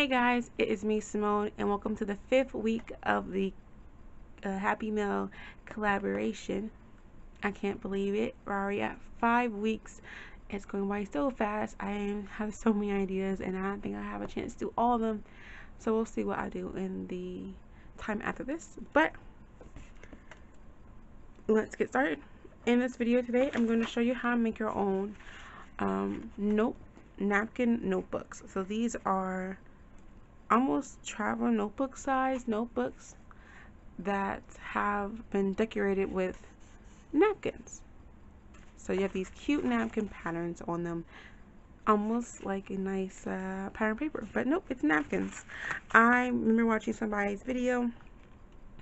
Hey guys, it is me, Simone, and welcome to the 5th week of the Happy Meal collaboration. I can't believe it. We're already at 5 weeks. It's going by so fast. I have so many ideas, and I don't think I have a chance to do all of them. So we'll see what I do in the time after this. But let's get started. In this video today, I'm going to show you how to make your own napkin notebooks. So these are almost travel notebook size notebooks that have been decorated with napkins. So you have these cute napkin patterns on them, almost like a nice pattern paper, but nope, it's napkins. I remember watching somebody's video.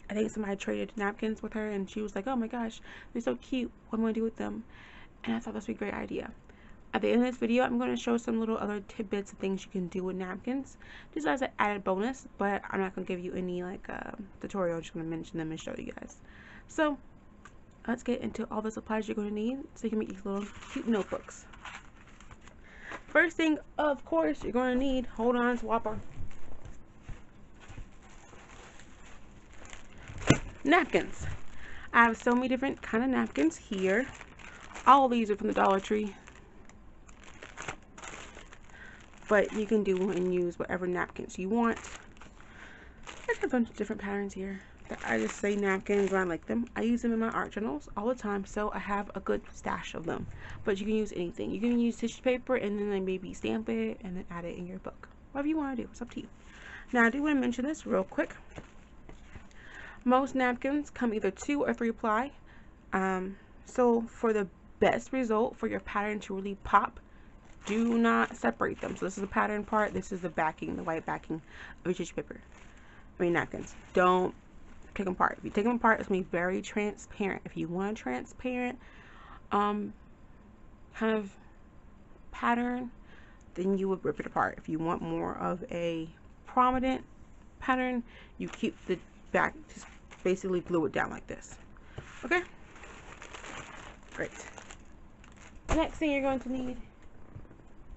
I think somebody traded napkins with her, and she was like, oh my gosh, they're so cute, what am I going to do with them? And I thought this would be a great idea. At the end of this video, I'm going to show some little other tidbits of things you can do with napkins, just as an added bonus, but I'm not going to give you any tutorial. I'm just going to mention them and show you guys. So let's get into all the supplies you're going to need so you can make these little cute notebooks. First thing, of course, you're going to need, hold on, swapper, napkins. I have so many different kind of napkins here. All of these are from the Dollar Tree, but you can do and use whatever napkins you want. I have a bunch of different patterns here that I just say napkins when I like them. I use them in my art journals all the time, so I have a good stash of them. But you can use anything. You can use tissue paper and then maybe stamp it and then add it in your book. Whatever you want to do, it's up to you. Now I do want to mention this real quick. Most napkins come either 2 or 3 ply. So for the best result for your pattern to really pop, do not separate them. So this is the pattern part, this is the backing, the white backing of your tissue paper. Napkins. Don't take them apart. If you take them apart, it's going to be very transparent. If you want a transparent kind of pattern, then you would rip it apart. If you want more of a prominent pattern, you keep the back, just basically glue it down like this. Okay? Great. The next thing you're going to need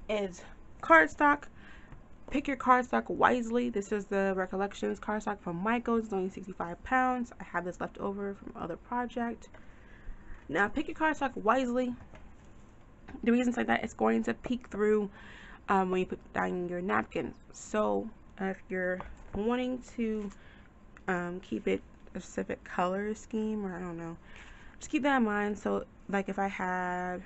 is cardstock. Pick your cardstock wisely. This is the Recollections cardstock from Michael's. It's only 65 pounds. I have this left over from other project. Now pick your cardstock wisely. The reason like that, it's going to peek through when you put down your napkins. So if you're wanting to keep it a specific color scheme, or I don't know, just keep that in mind. So like if I had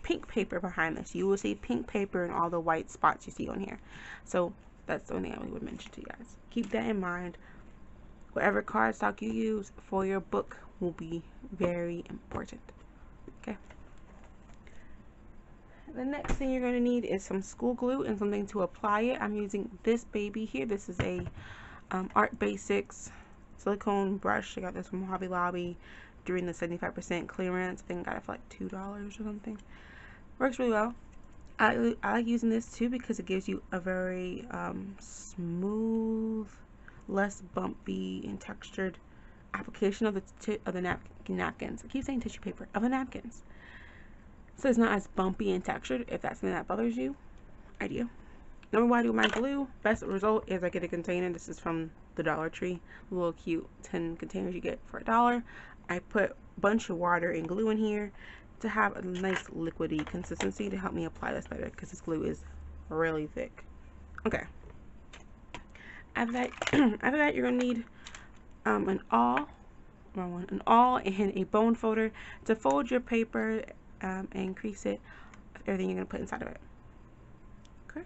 pink paper behind this, you will see pink paper and all the white spots you see on here. So that's the only thing I would mention to you guys. Keep that in mind. Whatever cardstock you use for your book will be very important. Okay. The next thing you're going to need is some school glue and something to apply it. I'm using this baby here. This is a Art Basics silicone brush. I got this from Hobby Lobby during the 75% clearance. I think I got it for like $2 or something. Works really well. I like using this too because it gives you a very smooth, less bumpy and textured application of the napkins. I keep saying tissue paper, of the napkins. So it's not as bumpy and textured. If that's something that bothers you, I do. Number one, I do my glue. Best result is I get a container. This is from the Dollar Tree. Little cute 10 containers you get for $1. I put a bunch of water and glue in here to have a nice liquidy consistency to help me apply this better because this glue is really thick. Okay. After that, you're gonna need an awl and a bone folder to fold your paper and crease it with everything you're gonna put inside of it. Okay.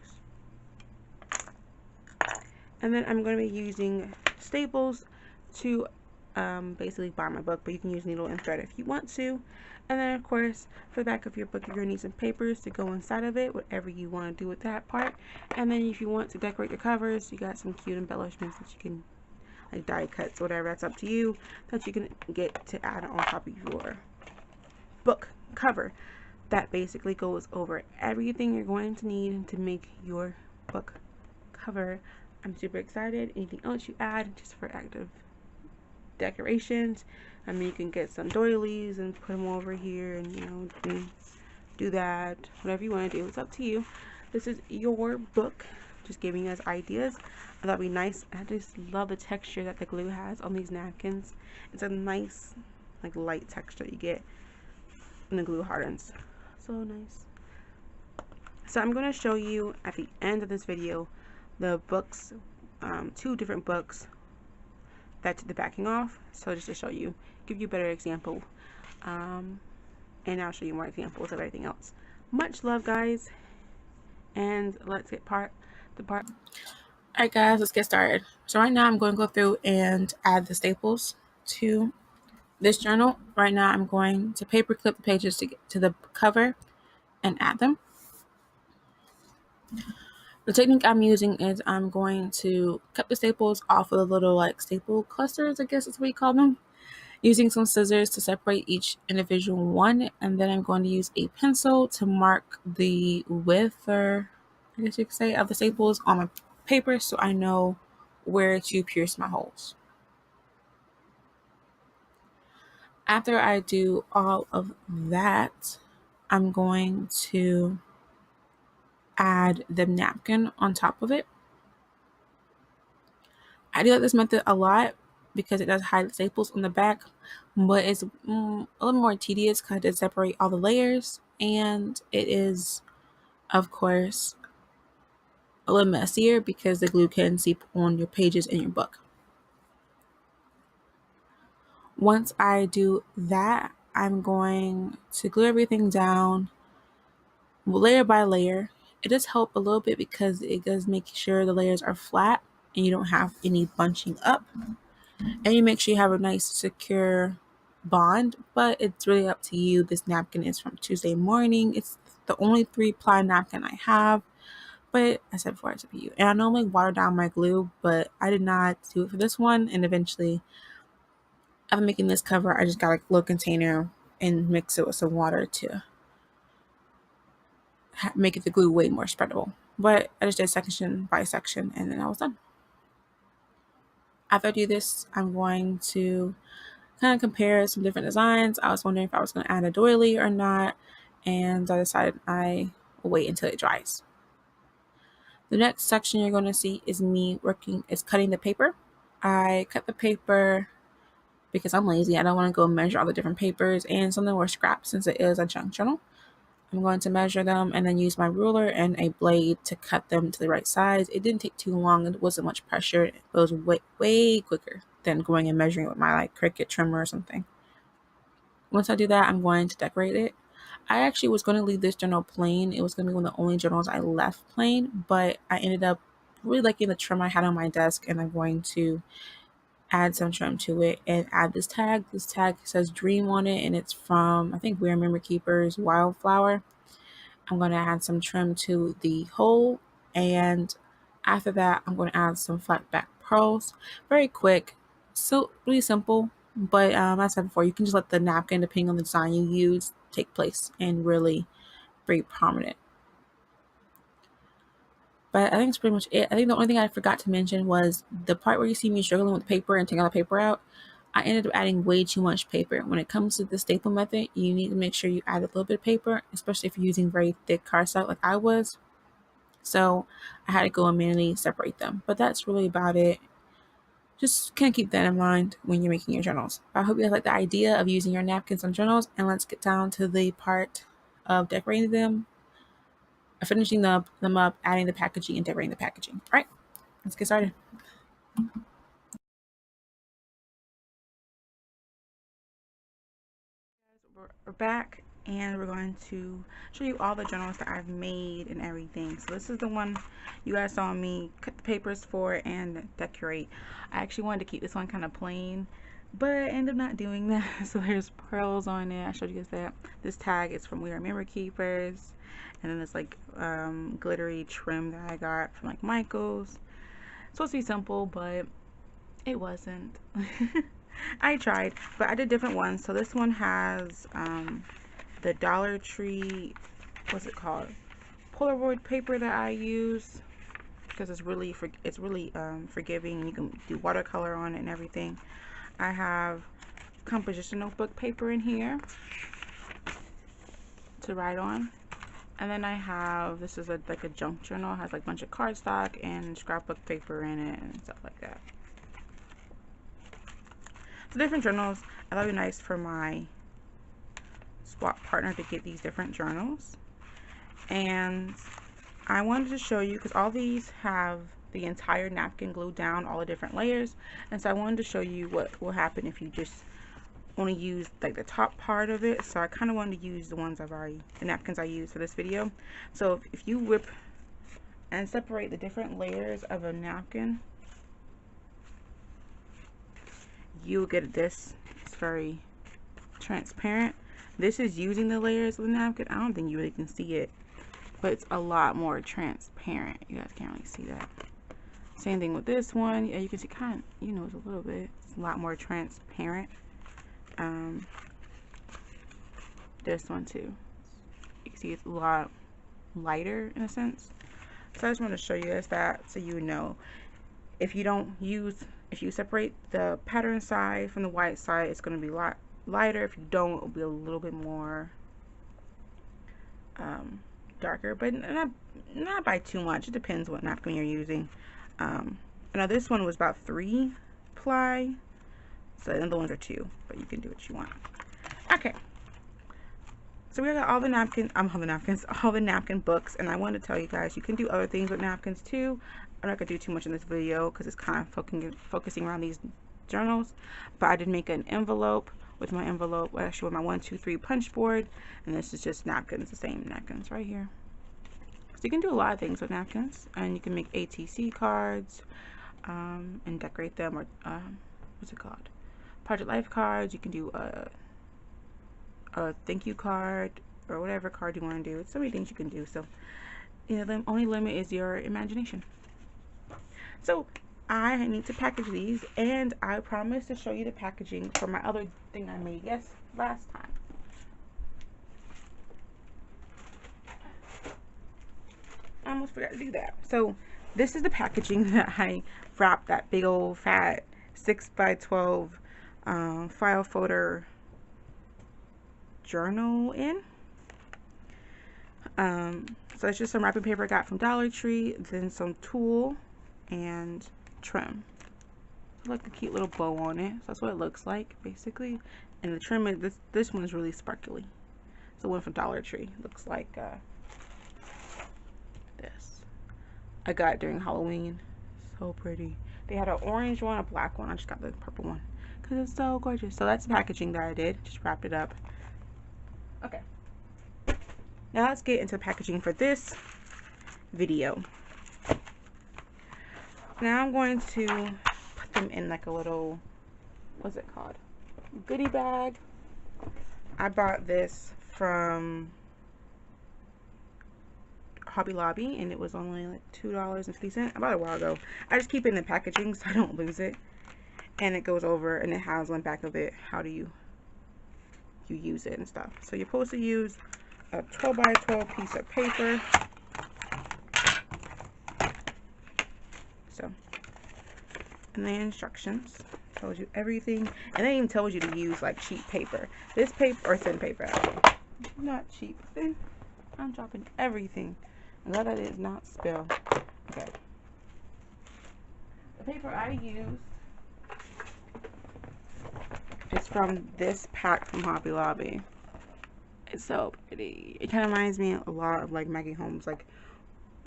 And then I'm gonna be using staples to basically bind my book, but you can use needle and thread if you want to. And then of course for the back of your book you're going to need some papers to go inside of it, whatever you want to do with that part. And then if you want to decorate your covers, you got some cute embellishments that you can, like die cuts, whatever, that's up to you, that you can get to add on top of your book cover. That basically goes over everything you're going to need to make your book cover. I'm super excited. Anything else you add just for active decorations, I mean, you can get some doilies and put them over here and, you know, do that, whatever you want to do, it's up to you. This is your book just giving us ideas. And that'd be nice. I just love the texture that the glue has on these napkins. It's a nice, like, light texture you get when the glue hardens. So nice. So I'm going to show you at the end of this video the books, 2 different books that took the backing off. So just to show you, give you a better example, and I'll show you more examples of everything else. Much love, guys, and let's get the part. Alright guys, let's get started. So right now I'm going to go through and add the staples to this journal. Right now I'm going to paper clip the pages to get to the cover and add them. The technique I'm using is I'm going to cut the staples off of the little, like, staple clusters, I guess that's what you call them, using some scissors to separate each individual one, and then I'm going to use a pencil to mark the width, or I guess you could say, of the staples on my paper so I know where to pierce my holes. After I do all of that, I'm going to add the napkin on top of it. I do like this method a lot because it does hide the staples on the back, but it's a little more tedious because it separates all the layers, and it is, of course, a little messier because the glue can seep on your pages in your book. Once I do that, I'm going to glue everything down layer by layer. It does help a little bit because it does make sure the layers are flat and you don't have any bunching up, and you make sure you have a nice secure bond. But it's really up to you. This napkin is from Tuesday Morning. It's the only 3-ply napkin I have, but I said before, it's up to you. And I normally water down my glue, but I did not do it for this one, and eventually after making this cover I just got a little container and mix it with some water to make it the glue way more spreadable. But I just did section by section and then I was done. After I do this, I'm going to kind of compare some different designs. I was wondering if I was going to add a doily or not, and I decided I will wait until it dries. The next section you're going to see is me cutting the paper. I cut the paper because I'm lazy. I don't want to go measure all the different papers, and some of them were scraps since it is a junk journal. I'm going to measure them and then use my ruler and a blade to cut them to the right size. It didn't take too long. It wasn't much pressure. It was way quicker than going and measuring with my, like, Cricut trimmer or something. Once I do that, I'm going to decorate it. I actually was going to leave this journal plain. It was going to be one of the only journals I left plain, but I ended up really liking the trim I had on my desk, and I'm going to add some trim to it and add this tag. This tag says Dream on it, and it's from, I think, We Are Memory Keepers Wildflower. I'm going to add some trim to the hole, and after that I'm going to add some flat back pearls. Very quick, so really simple, but as I said before, you can just let the napkin, depending on the design you use, take place and really be prominent. But I think it's pretty much it. I think the only thing I forgot to mention was the part where you see me struggling with paper and taking all the paper out. I ended up adding way too much paper. When it comes to the staple method, you need to make sure you add a little bit of paper, especially if you're using very thick cardstock like I was. So I had to go and manually separate them. But that's really about it. Just kind of keep that in mind when you're making your journals. I hope you guys like the idea of using your napkins on journals, and let's get down to the part of decorating them, finishing them up, adding the packaging, and decorating the packaging. All right, let's get started. We're back, and we're going to show you all the journals that I've made and everything. So this is the one you guys saw me cut the papers for and decorate. I actually wanted to keep this one kind of plain, but I ended up not doing that. So there's pearls on it. I showed you guys that. This tag is from We Are Memory Keepers, and then this, like, glittery trim that I got from, like, Michael's. It's supposed to be simple, but it wasn't. I tried, but I did different ones. So this one has the Dollar Tree, what's it called, Polaroid paper that I use because it's really forgiving, and you can do watercolor on it and everything. I have composition notebook paper in here to write on. And then I have, this is like a junk journal. It has like a bunch of cardstock and scrapbook paper in it and stuff like that. So different journals. I thought it would be nice for my swap partner to get these different journals. And I wanted to show you, because all these have the entire napkin glued down, all the different layers. And so I wanted to show you what will happen if you just only use like the top part of it. So I kind of wanted to use the ones the napkins I used for this video. So if you whip and separate the different layers of a napkin, you'll get this. It's very transparent. This is using the layers of the napkin. I don't think you really can see it, but it's a lot more transparent. You guys can't really see that. Same thing with this one. Yeah, you can see kind of, you know, it's a little bit. It's a lot more transparent. This one too. You can see it's a lot lighter in a sense. So I just want to show you guys that so you know. If you separate the pattern side from the white side, it's going to be a lot lighter. If you don't, it'll be a little bit more darker, but not by too much. It depends what napkin you're using. Now this one was about 3 ply, so the other ones are 2, but you can do what you want. Okay, so we got all the napkins, all the napkin books, and I want to tell you guys you can do other things with napkins too. I'm not gonna do too much in this video because it's kind of focusing around these journals, but I did make an envelope with my envelope, actually with my 1, 2, 3 punch board, and this is just napkins, the same napkins right here. So you can do a lot of things with napkins, and you can make ATC cards and decorate them, or what's it called, Project Life cards. You can do a thank you card or whatever card you want to do. It's so many things you can do. So you know, the only limit is your imagination. So I need to package these, and I promise to show you the packaging for my other thing I made last time. I almost forgot to do that. So this is the packaging that I wrapped that big old fat 6x12 file folder journal in. So it's just some wrapping paper I got from Dollar Tree, then some tulle and trim. Like a cute little bow on it. So that's what it looks like basically. And the trim is this one is really sparkly. So one from Dollar Tree looks like this. I got it during Halloween. So pretty. They had an orange one, a black one. I just got the purple one because it's so gorgeous. So that's the packaging that I did. Just wrapped it up. Okay. Now let's get into the packaging for this video. Now I'm going to put them in like a little, what's it called, goodie bag. I bought this from Hobby Lobby and it was only like $2.50. I bought it a while ago. I just keep it in the packaging so I don't lose it. And it goes over and it has on the back of it how do you use it and stuff. So you're supposed to use a 12x12 piece of paper. So, and the instructions tells you everything, and they even tells you to use like cheap paper. This paper, or thin paper, actually. Not cheap, thin. I'm dropping everything. And that it is not spill. Okay. The paper I used is from this pack from Hobby Lobby. It's so pretty. It kind of reminds me a lot of like Maggie Holmes, like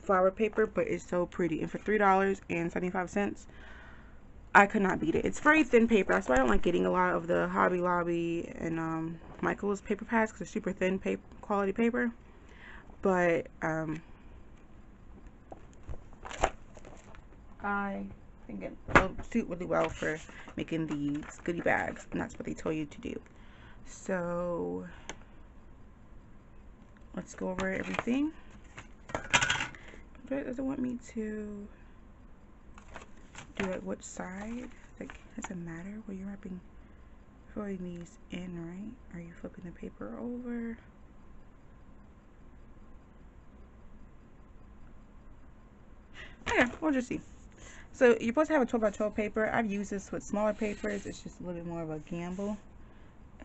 flower paper, but it's so pretty. And for $3.75, I could not beat it. It's very thin paper. That's why I don't like getting a lot of the Hobby Lobby and Michael's paper pads, because they're super thin quality paper. But I think it will suit really well for making these goodie bags, and that's what they tell you to do. So let's go over everything. But it doesn't want me to do it which side. Like, does it matter where you're throwing these in, right? Are you flipping the paper over? Okay, we'll just see. So you're supposed to have a 12x12 paper. I've used this with smaller papers. It's just a little bit more of a gamble.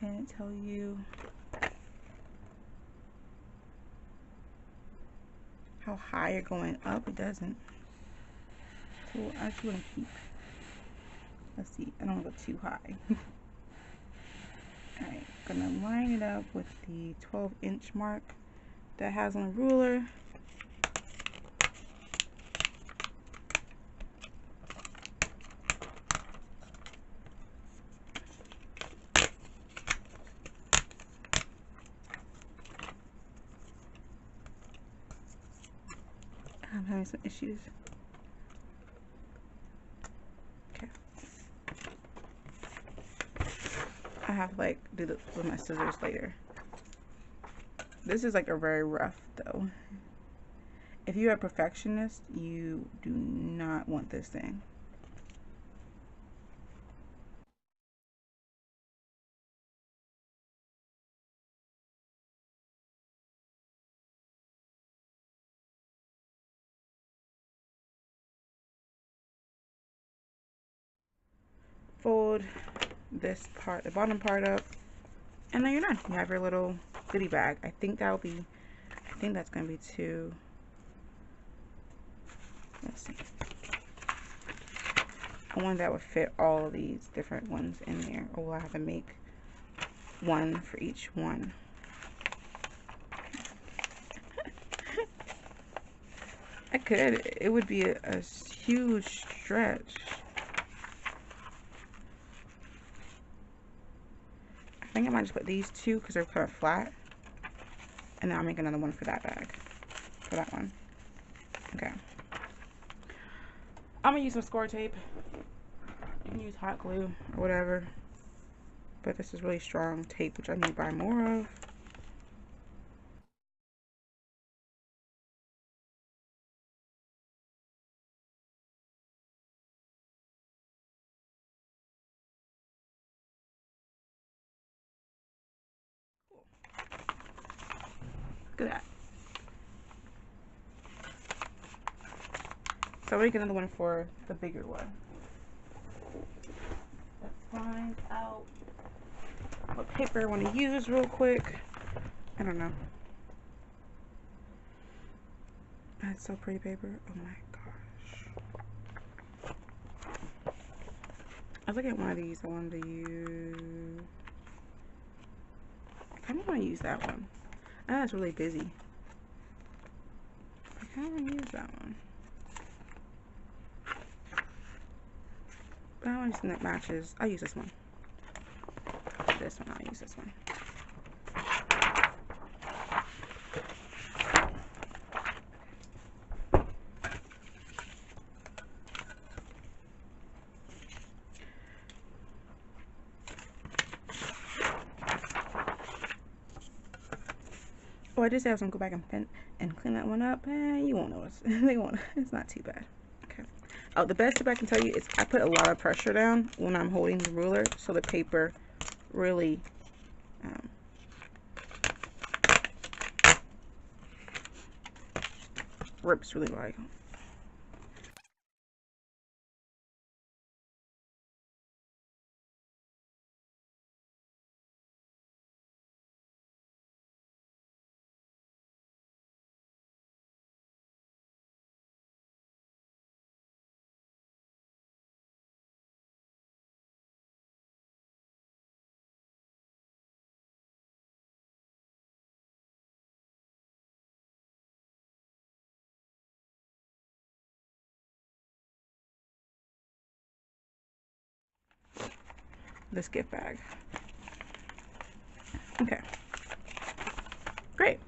And it tells you how high you're going up. It doesn't. So I actually want to keep. Let's see. I don't want to go too high. Alright, gonna line it up with the 12-inch mark that has on a ruler. I'm having some issues. Okay. I have to like do this with my scissors later. This is like a very rough though. If you're a perfectionist, you do not want this thing. Fold this part, the bottom part up, and then you're done. You have your little goodie bag. I think that'll be, I think that's gonna be too. Let's see. I want that would fit all of these different ones in there, or will I have to make one for each one? I could. It would be a huge stretch. I think I might just put these two because they're kind of flat, and then I'll make another one for that bag, for that one. Okay. I'm gonna use some score tape. You can use hot glue or whatever, but this is really strong tape, which I need to buy more of. Look at that. So we'll make another one for the bigger one. Let's find out what paper I want to use real quick. I don't know. That's so pretty paper. Oh my gosh. I was looking at one of these I wanted to use. I kind of want to use that one. I know that's really busy. I kind of want to use that one. But I want something that matches. I'll use this one. This one, I'll use this one. Oh, I did say I was gonna go back and clean that one up. You won't notice. They won't. It's not too bad. Okay. Oh, the best tip I can tell you is I put a lot of pressure down when I'm holding the ruler, so the paper really rips really well. This gift bag. Okay. Great.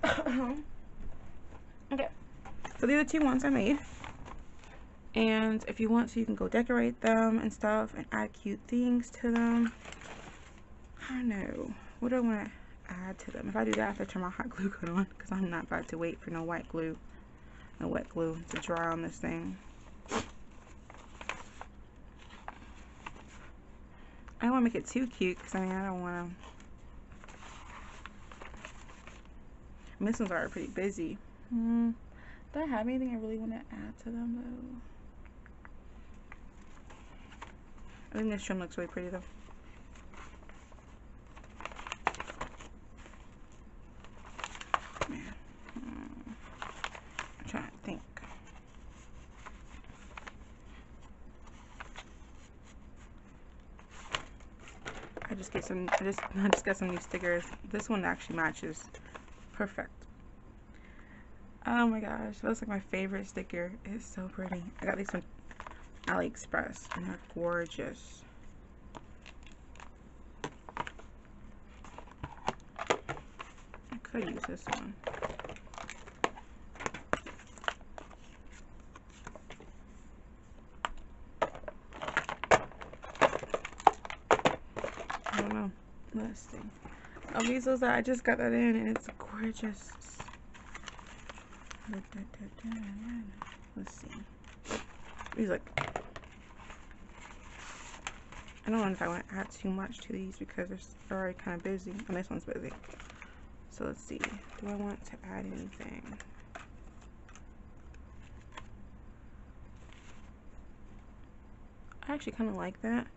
Okay. So these are the two ones I made. And if you want to, you can go decorate them and stuff and add cute things to them. I don't know. What do I want to add to them? If I do that, I have to turn my hot glue gun on because I'm not about to wait for no white glue, no wet glue to dry on this thing. I don't want to make it too cute because I mean I don't want to. This one's already pretty busy. Do I have anything I really want to add to them though? I think this trim looks really pretty though. Man. just get some. I just got some new stickers. This one actually matches perfect. Oh my gosh, that's like my favorite sticker. It's so pretty. I got these from AliExpress and they're gorgeous. I could use this one. I don't know. Let's see. Oh, these are, I just got that in and it's gorgeous. Let's see. These look. I don't know if I want to add too much to these because they're already kind of busy. And this one's busy. So let's see. Do I want to add anything? I actually kind of like that.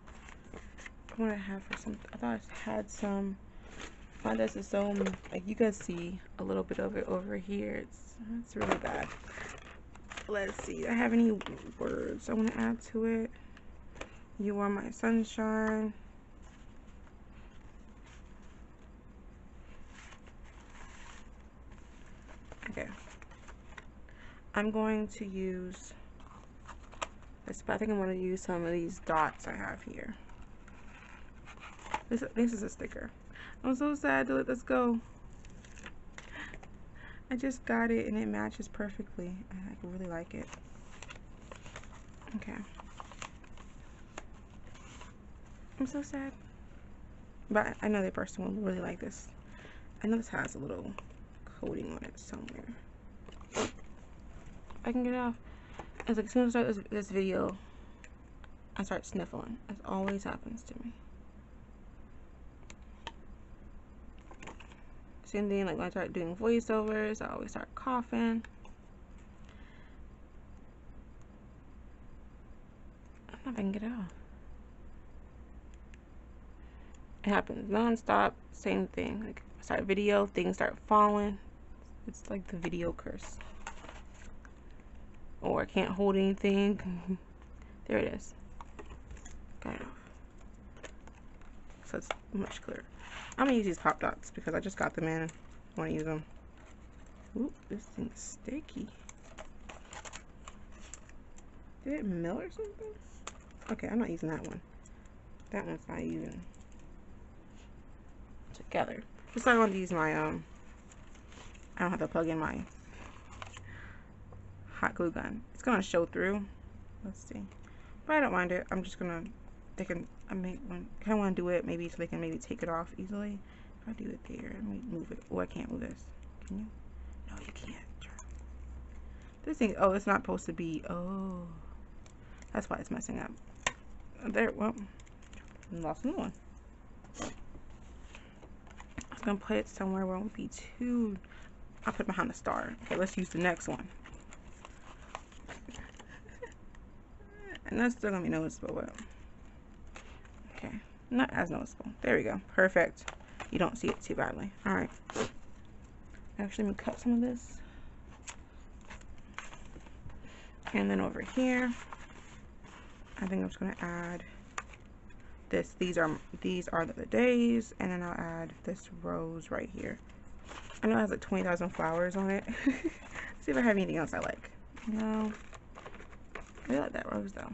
I want to have for some. I thought I had some. My this is so like you guys see a little bit of it over here. It's really bad. Let's see. Do I have any words I want to add to it? You are my sunshine. Okay. I'm going to use this. I think I'm going to use some of these dots I have here. This is a sticker. I'm so sad to let this go. I just got it and it matches perfectly. I really like it. Okay. I'm so sad. But I know the person will really like this. I know this has a little coating on it somewhere. I can get it off. It's like as soon as I start this video, I start sniffling. It always happens to me. Same thing, like when I start doing voiceovers, I always start coughing. I don't know if I can get it off. It happens non-stop, same thing. Like I start a video, things start falling. It's like the video curse. Or I can't hold anything. There it is. Got it off. So it's much clearer. I'm gonna use these pop dots because I just got them in. I want to use them. Ooh, this thing's sticky. Did it melt or something? Okay, I'm not using that one. That one's not even together. Just I want to use my I don't have to plug in my hot glue gun. It's gonna show through. Let's see. But I don't mind it. I'm just gonna. I kind of want to do it maybe so they can maybe take it off easily. If I do it there, let me move it. Oh, I can't move this. Can you? No, you can't. This thing. Oh, it's not supposed to be. Oh, that's why it's messing up. There. Well, I lost another one. I was gonna put it somewhere where it won't be too. I'll put it behind the star. Okay, let's use the next one. And that's still gonna be noticeable. Well. Okay, not as noticeable. There we go. Perfect. You don't see it too badly. Alright. Actually, let me cut some of this. And then over here, I think I'm just going to add this. These are the days. And then I'll add this rose right here. I know it has like 20,000 flowers on it. See if I have anything else I like. No. I really like that rose though.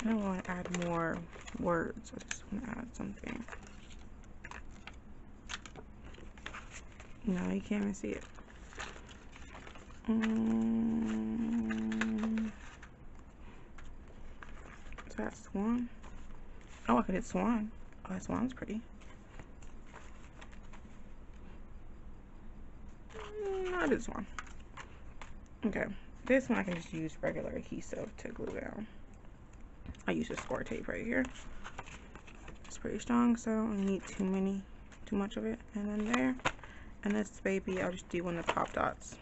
I don't want to add more words. I just want to add something. No, you can't even see it. So that's swan. Oh, I could hit swan. Oh, that swan's pretty. I did swan. Okay, this one I can just use regular adhesive to glue down. I use this score tape right here. It's pretty strong, so I don't need too much of it. And then there, and this baby, I'll just do one of the pop dots.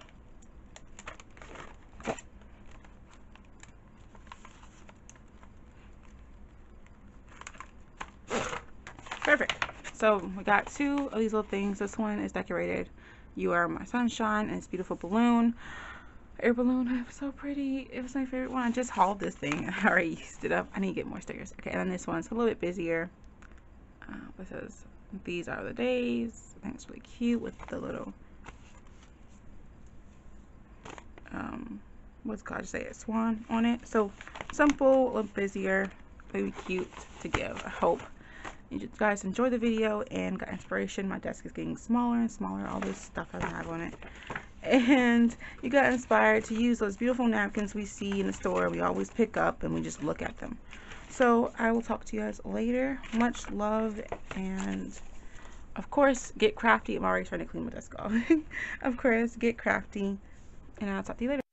Perfect. So we got two of these little things. This one is decorated. You are my sunshine, and it's a beautiful balloon. Air balloon, it was so pretty. It was my favorite one. I just hauled this thing. I already used it up. I need to get more stickers. Okay, and then this one's a little bit busier. It says, these are the days. I think it's really cute with the little, what's it called? Just say it, swan on it. So simple, a little busier, maybe cute to give. I hope you guys enjoy the video and got inspiration. My desk is getting smaller and smaller, all this stuff I have on it. And you got inspired to use those beautiful napkins we see in the store. We always pick up and we just look at them. So I will talk to you guys later. Much love, and of course, get crafty. I'm already trying to clean my desk off. Of course, get crafty, and I'll talk to you later.